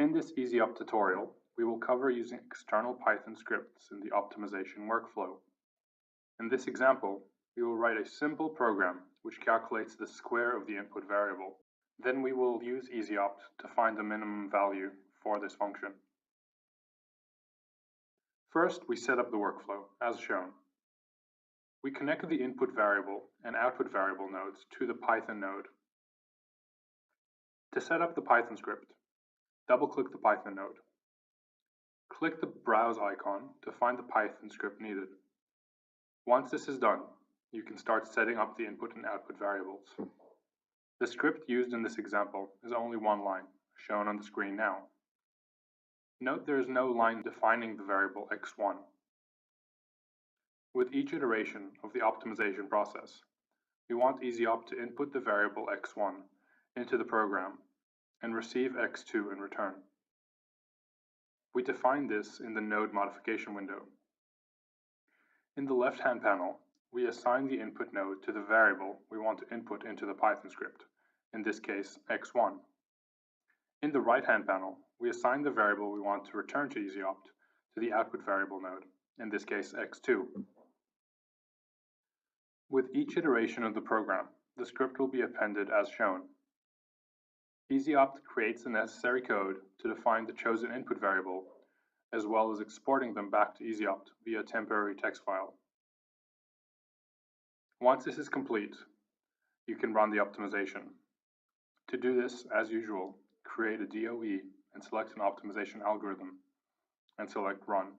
In this EZOpt tutorial, we will cover using external Python scripts in the optimization workflow. In this example, we will write a simple program which calculates the square of the input variable. Then we will use EZOpt to find the minimum value for this function. First, we set up the workflow, as shown. We connect the input variable and output variable nodes to the Python node. To set up the Python script, double-click the Python node. Click the Browse icon to find the Python script needed. Once this is done, you can start setting up the input and output variables. The script used in this example is only one line, shown on the screen now. Note there is no line defining the variable x1. With each iteration of the optimization process, we want EZOpt to input the variable x1 into the program and receive x2 in return. We define this in the node modification window. In the left-hand panel, we assign the input node to the variable we want to input into the Python script, in this case x1. In the right-hand panel, we assign the variable we want to return to EZOpt to the output variable node, in this case x2. With each iteration of the program, the script will be appended as shown. EZOpt creates the necessary code to define the chosen input variable, as well as exporting them back to EZOpt via a temporary text file. Once this is complete, you can run the optimization. To do this, as usual, create a DOE and select an optimization algorithm, and select Run.